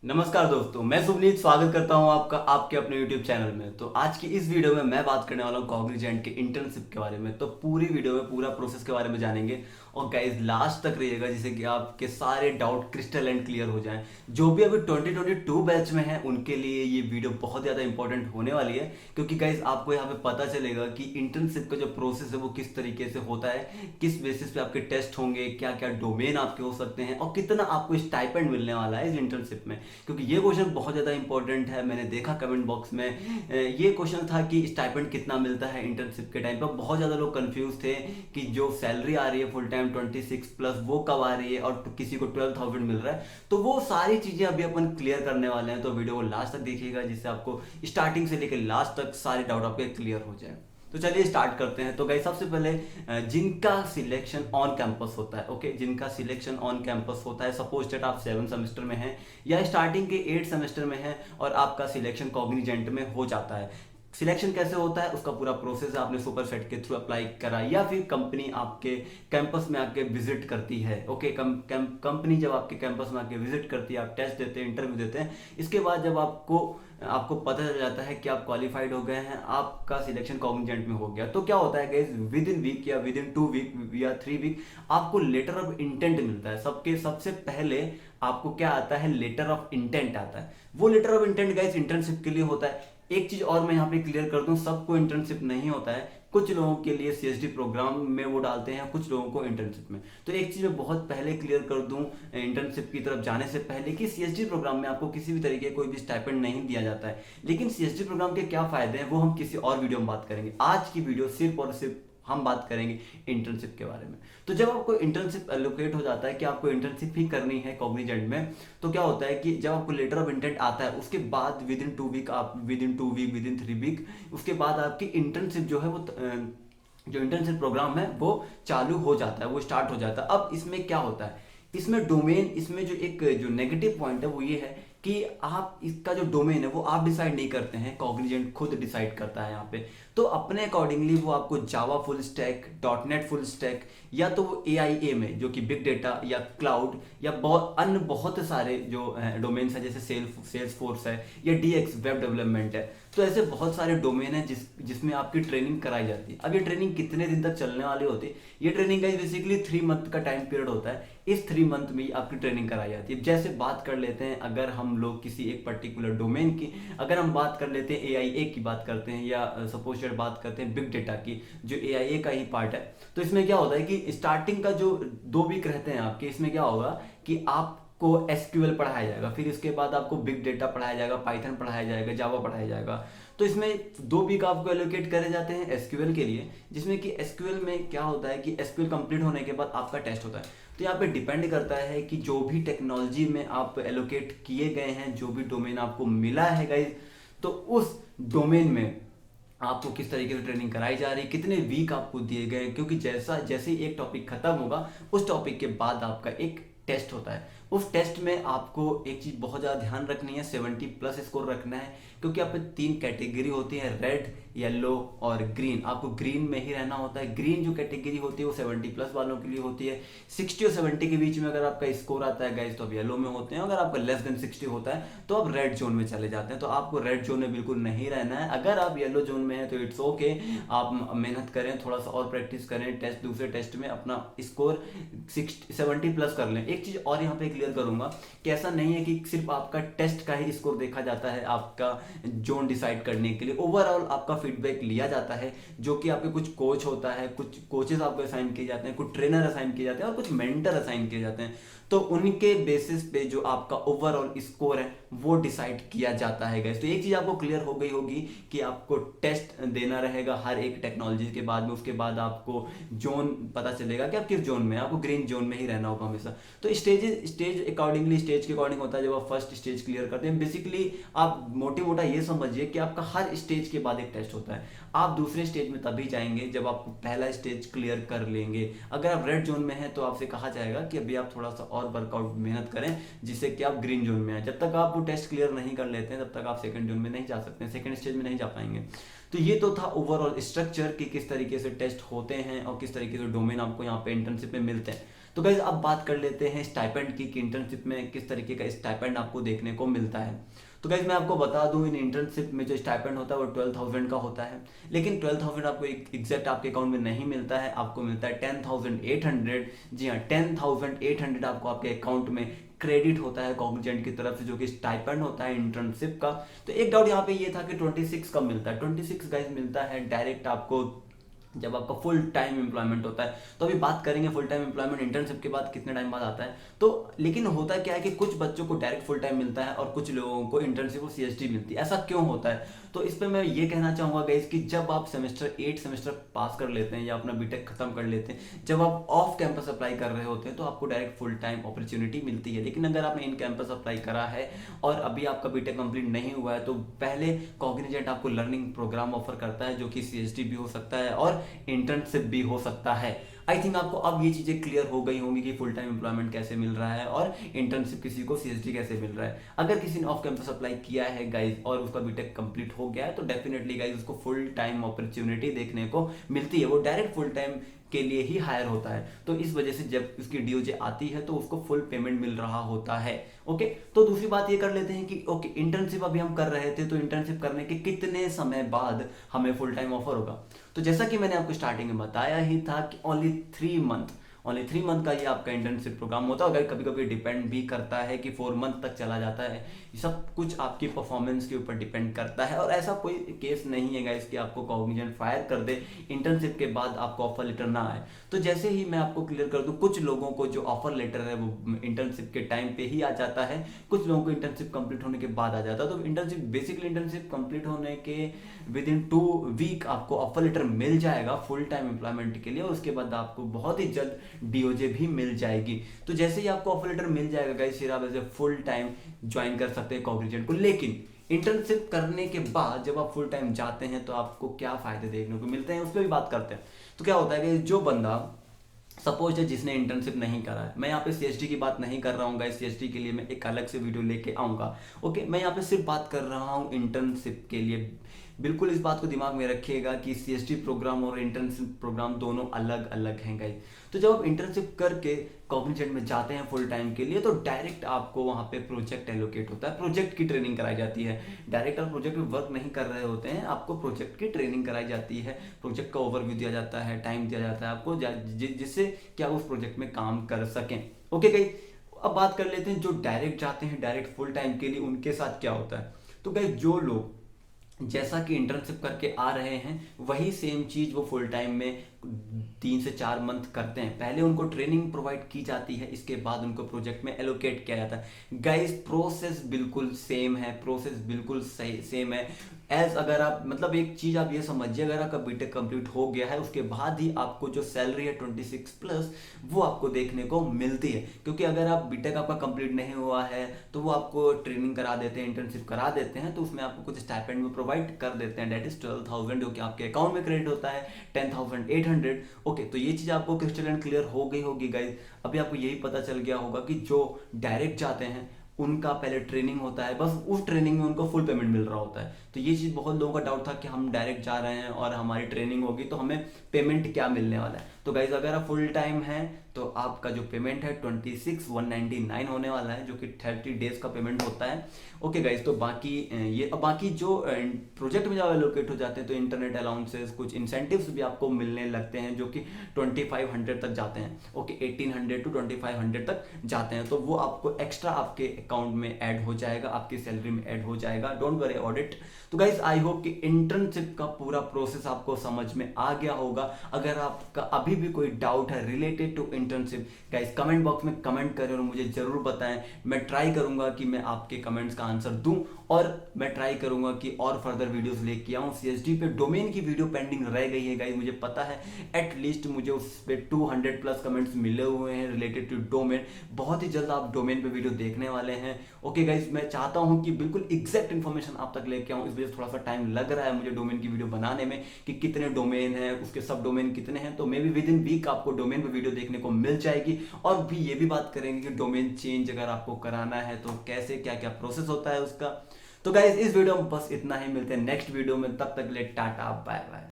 नमस्कार दोस्तों, मैं सुवनीत स्वागत करता हूं आपका आपके अपने YouTube चैनल में। तो आज की इस वीडियो में मैं बात करने वाला हूं कॉग्निजेंट के इंटर्नशिप के बारे में। तो पूरी वीडियो में पूरा प्रोसेस के बारे में जानेंगे और गाइस लास्ट तक रहिएगा जिससे कि आपके सारे डाउट क्रिस्टल एंड क्लियर हो जाएं। जो भी अभी 2022 बैच में है उनके लिए ये वीडियो बहुत ज़्यादा इंपॉर्टेंट होने वाली है, क्योंकि गाइस आपको यहाँ पे पता चलेगा कि इंटर्नशिप का जो प्रोसेस है वो किस तरीके से होता है, किस बेसिस पे आपके टेस्ट होंगे, क्या क्या डोमेन आपके हो सकते हैं और कितना आपको स्टाइपेंड मिलने वाला है इस इंटर्नशिप में। क्योंकि ये क्वेश्चन बहुत ज़्यादा इंपॉर्टेंट है। मैंने देखा कमेंट बॉक्स में ये क्वेश्चन था कि स्टाइपेंड कितना मिलता है इंटर्नशिप के टाइम पर। बहुत ज़्यादा लोग कंफ्यूज थे कि जो सैलरी आ रही है फुल टाइम 26 प्लस वो कब आ रही है और किसी को 12,000 मिल रहा है। तो वो सारी चीज़ें अभी अपन क्लियर करने वाले हैं। तो वीडियो को लास्ट तक देखिएगा जिससे आपको स्टार्टिंग से लेकर लास्ट तक सारे डाउट आपके क्लियर हो जाए। तो चलिए स्टार्ट करते हैं। तो गाइस सबसे पहले जिनका सिलेक्शन ऑन कैंपस होता है, ओके, जिनका सिलेक्शन ऑन कैंपस होता है, सपोज दैट आप 7 सेमेस्टर में हैं या स्टार्टिंग के 8 सेमेस्टर में हैं और आपका सिलेक्शन कॉग्निजेंट में हो जाता है। सिलेक्शन कैसे होता है उसका पूरा प्रोसेस है। आपने सुपर सेट के थ्रू अप्लाई करा या फिर कंपनी आपके कैंपस में आके विजिट करती है, ओके, कंपनी जब आपके कैंपस में आके विजिट करती है, आप टेस्ट देते हैं, इंटरव्यू देते हैं, इसके बाद जब आपको पता चल जाता है कि आप क्वालिफाइड हो गए हैं, आपका सिलेक्शन कॉग्निजेंट में हो गया, तो क्या होता है गाइस, विद इन वीक या विद इन 2 वीक या 3 वीक आपको लेटर ऑफ इंटेंट मिलता है। सबसे पहले आपको क्या आता है, लेटर ऑफ इंटेंट आता है। वो letter of intent guys internship के लिए होता है। एक चीज और मैं यहाँ पे क्लियर कर दूं, सबको इंटर्नशिप नहीं होता है। कुछ लोगों के लिए सीएसडी प्रोग्राम में वो डालते हैं, कुछ लोगों को इंटर्नशिप में। तो एक चीज मैं बहुत पहले क्लियर कर दूं इंटर्नशिप की तरफ जाने से पहले कि सीएसडी प्रोग्राम में आपको किसी भी तरीके कोई भी स्टाइपेंड नहीं दिया जाता है। लेकिन सीएसडी प्रोग्राम के क्या फायदे हैं वो हम किसी और वीडियो में बात करेंगे। आज की वीडियो सिर्फ और सिर्फ हम बात करेंगे इंटर्नशिप के बारे में। तो जब आपको इंटर्नशिप एलोकेट हो जाता है कि आपको इंटर्नशिप ही करनी है कॉग्निजेंट में, तो क्या होता है कि जब आपको लेटर ऑफ इंटेंट आता है उसके बाद विद इन 2 वीक, आप within 2 week, within 3 week, उसके बाद आपकी इंटर्नशिप जो है वो जो इंटर्नशिप प्रोग्राम है वो चालू हो जाता है, वो स्टार्ट हो जाता है। अब इसमें क्या होता है, इसमें डोमेन, इसमें जो एक जो नेगेटिव पॉइंट है वो ये है कि आप इसका जो डोमेन है वो आप डिसाइड नहीं करते हैं, कॉग्निजेंट खुद डिसाइड करता है यहाँ पे। तो अपने अकॉर्डिंगली वो आपको Java full stack, dot net full stack, या तो वो एआईए में जो कि बिग डेटा या क्लाउड या बहुत सारे जो डोमेन्स हैं जैसे सेल्स फोर्स है या डीएक्स वेब डेवलपमेंट है। तो ऐसे बहुत सारे डोमेन है जिसमें आपकी ट्रेनिंग कराई जाती है। अब ये ट्रेनिंग कितने दिन तक चलने वाली होती है, ये ट्रेनिंग का बेसिकली 3 मंथ का टाइम पीरियड होता है। इस 3 मंथ में ही आपकी ट्रेनिंग कराई जाती है। जैसे बात कर लेते हैं, अगर हम लोग किसी एक पर्टिकुलर डोमेन की, अगर हम बात कर लेते हैं एआईए की बात करते हैं या सपोज बात करते हैं बिग डेटा की, जो एआईए का ही पार्ट है, तो इसमें क्या होता है कि स्टार्टिंग का जो 2 वीक रहते हैं आपके, इसमें क्या होगा कि आपको एसक्यूएल पढ़ाया जाएगा, फिर इसके बाद आपको बिग डेटा पढ़ाया जाएगा, पाइथन पढ़ाया जाएगा, जावा पढ़ाया जाएगा। तो इसमें 2 वीक आपको एलोकेट करे जाते हैं एसक्यूएल के लिए, जिसमें कि एसक्यूएल में क्या होता है कि एसक्यूएल कंप्लीट होने के बाद आपका टेस्ट होता है। तो यहाँ पे डिपेंड करता है कि जो भी टेक्नोलॉजी में आप एलोकेट किए गए हैं, जो भी डोमेन आपको मिला है गाइज, तो उस डोमेन में आपको किस तरीके से ट्रेनिंग कराई जा रही है, कितने वीक आपको दिए गए, क्योंकि जैसे ही एक टॉपिक खत्म होगा उस टॉपिक के बाद आपका एक टेस्ट होता है। उस टेस्ट में आपको एक चीज बहुत ज्यादा ध्यान रखनी है, 70 प्लस स्कोर रखना है, क्योंकि आप 3 कैटेगरी होती है, रेड, येलो और ग्रीन। आपको ग्रीन में ही रहना होता है। ग्रीन जो कैटेगरी होती है वो 70 प्लस वालों के लिए होती है। 60 और 70 के बीच में अगर आपका स्कोर आता है गाइस तो आप येलो में होते हैं। अगर आपका लेस देन 60 होता है तो आप रेड जोन में चले जाते हैं। तो आपको रेड जोन में बिल्कुल नहीं रहना है। अगर आप येलो जोन में हैं तो इट्स ओके, आप मेहनत करें, थोड़ा सा और प्रैक्टिस करें, दूसरे टेस्ट में अपना स्कोर 70 प्लस कर लें। एक चीज और यहाँ पे क्लियर करूंगा कि ऐसा नहीं है कि सिर्फ आपका टेस्ट का ही स्कोर देखा जाता है आपका जोन डिसाइड करने के लिए। ओवरऑल आपका फीडबैक लिया जाता है, जो कि आपके कुछ कोच होता है, कुछ कोचेस आपको असाइन किए जाते हैं, कुछ ट्रेनर असाइन किए जाते हैं और कुछ मेंटर असाइन किए जाते हैं। तो उनके बेसिस पे जो आपका ओवरऑल स्कोर है वो डिसाइड किया जाता है गाइस। तो एक चीज आपको क्लियर हो गई होगी कि आपको टेस्ट देना रहेगा हर एक टेक्नोलॉजी के बाद में। उसके बाद आपको जोन पता चलेगा कि आप किस जोन में, आपको ग्रीन जोन में ही रहना होगा हमेशा। तो स्टेज के अकॉर्डिंग होता है। जब आप फर्स्ट स्टेज क्लियर करते हैं, बेसिकली आप मोटा ये समझिए कि आपका हर स्टेज के बाद एक टेस्ट होता है। आप दूसरे स्टेज में तभी जाएंगे जब आप पहला स्टेज क्लियर कर लेंगे। अगर आप रेड जोन में हैं तो आपसे कहा जाएगा कि अभी आप थोड़ा सा और वर्कआउट मेहनत करें जिससे कि आप ग्रीन जोन में आए। जब तक आप वो टेस्ट क्लियर नहीं कर लेते हैं तब तक आप सेकंड जोन में नहीं जा सकते हैं, सेकंड स्टेज में नहीं जा पाएंगे। तो ये तो था ओवरऑल स्ट्रक्चर कि किस तरीके से टेस्ट होते हैं और किस तरीके से डोमेन आपको यहाँ पे इंटर्नशिप में मिलते हैं। तो गाइज अब बात कर लेते हैं स्टाइपेंड की, कि इंटर्नशिप में किस तरीके का स्टाइपेंड आपको देखने को मिलता है। तो गाइज मैं आपको बता दूं, इन इंटर्नशिप में जो स्टाइपेंड होता है वो 12,000 का होता है, लेकिन 12,000 आपको एग्जैक्ट आपके अकाउंट में नहीं मिलता है, आपको मिलता है 10,800। जी हाँ, 10,800 आपको आपके अकाउंट में क्रेडिट होता है कॉग्निजेंट की तरफ से, जो कि स्टाइपेंड होता है इंटर्नशिप का। तो एक डाउट यहाँ पे ये था कि 26 कब मिलता है। 26 गाइज मिलता है डायरेक्ट आपको जब आपका फुल टाइम एम्प्लॉयमेंट होता है। तो अभी बात करेंगे फुल टाइम एम्प्लॉयमेंट इंटर्नशिप के बाद कितने टाइम बाद आता है। तो लेकिन होता क्या है कि कुछ बच्चों को डायरेक्ट फुल टाइम मिलता है और कुछ लोगों को इंटर्नशिप और सीएसटी मिलती है। ऐसा क्यों होता है? तो इस पर मैं ये कहना चाहूंगा गाइस कि जब आप सेमेस्टर 8 सेमेस्टर पास कर लेते हैं या अपना बीटेक खत्म कर लेते हैं, जब आप ऑफ कैंपस अप्लाई कर रहे होते हैं तो आपको डायरेक्ट फुल टाइम अपॉर्चुनिटी मिलती है। लेकिन अगर आपने इन कैंपस अप्लाई करा है और अभी आपका बीटेक कंप्लीट नहीं हुआ है, तो पहले कॉग्निजेंट आपको लर्निंग प्रोग्राम ऑफर करता है, जो कि सीएसटी भी हो सकता है और इंटर्नशिप भी हो सकता है। आई थिंक आपको अब ये चीजें क्लियर हो गई होंगी कि फुल टाइम एम्प्लॉयमेंट कैसे मिल रहा है और इंटर्नशिप किसी को सीएसडी कैसे मिल रहा है। अगर किसी ने ऑफ कैंपस अप्लाई किया है गाइज और उसका बीटेक कंप्लीट हो गया है, तो डेफिनेटली गाइज उसको फुल टाइम अपॉर्चुनिटी देखने को मिलती है। वो डायरेक्ट फुल टाइम के लिए ही हायर होता है, तो इस वजह से जब उसकी डीओजे आती है तो उसको फुल पेमेंट मिल रहा होता है। ओके, तो दूसरी बात ये कर लेते हैं कि ओके, इंटर्नशिप अभी हम कर रहे थे, तो इंटर्नशिप करने के कितने समय बाद हमें फुल टाइम ऑफर होगा। तो जैसा कि मैंने आपको स्टार्टिंग में बताया ही था कि ओनली 3 मंथ का ये आपका इंटर्नशिप प्रोग्राम होता है। अगर कभी कभी डिपेंड भी करता है कि 4 मंथ तक चला जाता है। ये सब कुछ आपकी परफॉर्मेंस के ऊपर डिपेंड करता है और ऐसा कोई केस नहीं है गाइस कि आपको कॉग्निजेंट फायर कर दे इंटर्नशिप के बाद आपको ऑफर लेटर ना आए। तो जैसे ही मैं आपको क्लियर कर दूं, कुछ लोगों को जो ऑफर लेटर है वो इंटर्नशिप के टाइम पे ही आ जाता है, कुछ लोगों को इंटर्नशिप कंप्लीट होने के बाद आ जाता है। तो इंटर्नशिप कंप्लीट होने के विद इन 2 वीक आपको ऑफर लेटर मिल जाएगा फुल टाइम एम्प्लॉयमेंट के लिए, और उसके बाद आपको बहुत ही जल्द डीओजे भी मिल जाएगी। तो जैसे ही आपको ऑफर लेटर मिल जाएगा गाइस, फिर आप ऐसे फुल टाइम ज्वाइन कर सकते हैं कॉग्निजेंट को। लेकिन इंटर्नशिप करने के बाद जब आप फुल टाइम जाते हैं तो आपको क्या फायदे देखने को मिलते हैं, उस पर भी बात करते हैं। तो क्या होता है कि जो बंदा सपोज है जिसने इंटर्नशिप नहीं करा है, मैं यहाँ पे सीएसटी की बात नहीं कर रहा हूँ गाइस, सीएसटी के लिए मैं एक अलग से वीडियो लेके आऊंगा। ओके, मैं यहाँ पे सिर्फ बात कर रहा हूँ इंटर्नशिप के लिए। बिल्कुल इस बात को दिमाग में रखिएगा कि सीएसटी प्रोग्राम और इंटर्नशिप प्रोग्राम दोनों अलग अलग हैं गाइस। तो जब आप इंटर्नशिप करके कॉग्निजेंट में जाते हैं फुल टाइम के लिए, तो डायरेक्ट आपको वहाँ पे प्रोजेक्ट एलोकेट होता है, प्रोजेक्ट की ट्रेनिंग कराई जाती है। डायरेक्ट आप प्रोजेक्ट में वर्क नहीं कर रहे होते हैं, आपको प्रोजेक्ट की ट्रेनिंग कराई जाती है, प्रोजेक्ट का ओवरव्यू दिया जाता है, टाइम दिया जाता है आपको, जिससे कि आप उस प्रोजेक्ट में काम कर सकें। ओके गाइस, अब बात कर लेते हैं जो डायरेक्ट जाते हैं डायरेक्ट फुल टाइम के लिए, उनके साथ क्या होता है। तो गाइस, जो लोग जैसा कि इंटर्नशिप करके आ रहे हैं वही सेम चीज वो फुल टाइम में 3 से 4 मंथ करते हैं। पहले उनको ट्रेनिंग प्रोवाइड की जाती है, इसके बाद उनको प्रोजेक्ट में एलोकेट किया जाता है। गाइस, प्रोसेस बिल्कुल सेम है, प्रोसेस बिल्कुल सही सेम है एज, अगर आप मतलब एक चीज आप ये समझिए, अगर आपका बीटेक कंप्लीट हो गया है उसके बाद ही आपको जो सैलरी है 26+ वो आपको देखने को मिलती है। क्योंकि अगर आप बीटेक आपका कंप्लीट नहीं हुआ है तो वो आपको ट्रेनिंग करा देते हैं, इंटर्नशिप करा देते हैं, तो उसमें आपको कुछ स्टाइपेंड में प्रोवाइड कर देते हैं, डेट इज 12,000 जो कि आपके अकाउंट में क्रेडिट होता है 10,800। ओके, तो ये चीज आपको क्रिस्टल एंड क्लियर हो गई होगी गाइज। अभी आपको यही पता चल गया होगा कि जो डायरेक्ट जाते हैं उनका पहले ट्रेनिंग होता है, बस उस ट्रेनिंग में उनको फुल पेमेंट मिल रहा होता है। तो ये चीज़ बहुत लोगों का डाउट था कि हम डायरेक्ट जा रहे हैं और हमारी ट्रेनिंग होगी तो हमें पेमेंट क्या मिलने वाला है। तो गाइज, अगर आप फुल टाइम हैं तो आपका जो पेमेंट है 26,199 होने वाला है, जो कि 30 डेज का पेमेंट होता है। ओके गाइज, तो बाकी जो प्रोजेक्ट में जब एलोकेट हो जाते हैं तो इंटरनेट अलाउंसेस, कुछ इंसेंटिव्स भी आपको मिलने लगते हैं, जो कि 2500 तक जाते हैं। ओके, 1800 to 2500 तक जाते हैं, तो वो आपको एक्स्ट्रा आपके अकाउंट में ऐड हो जाएगा, आपकी सैलरी में ऐड हो जाएगा। Don't worry about it. तो गाइज, आई होप कि इंटर्नशिप का पूरा प्रोसेस आपको समझ में आ गया होगा। अगर आपका अभी भी कोई डाउट है related to internship, guys comment box में कमेंट करें और मुझे जरूर बताएं। मैं ट्राई करूंगा कि मैं आपके कमेंट्स का आंसर दूं और मैं ट्राई करूंगा कि और फर्दर वीडियोस लेके आऊं। सीएसडी पे डोमेन की वीडियो पेंडिंग रह गई है गाइज, मुझे पता है। एटलीस्ट मुझे उस पे 200+ कमेंट्स मिले हुए हैं रिलेटेड टू डोमेन। बहुत ही जल्द आप डोमेन पे वीडियो देखने वाले हैं। ओके गाइज, मैं चाहता हूं कि बिल्कुल एग्जैक्ट इन्फॉर्मेशन आप तक लेके आऊं, इस वजह से थोड़ा सा टाइम लग रहा है मुझे डोमेन की वीडियो बनाने में, कि कितने डोमेन है, उसके सब डोमेन कितने हैं। तो maybe within week आपको डोमेन पे वीडियो देखने को मिल जाएगी। और भी ये भी बात करेंगे कि डोमेन चेंज अगर आपको कराना है तो कैसे क्या क्या प्रोसेस होता है उसका। तो गाइज, इस वीडियो में बस इतना ही, मिलते हैं नेक्स्ट वीडियो में, तब तक के लिए टाटा बाय बाय।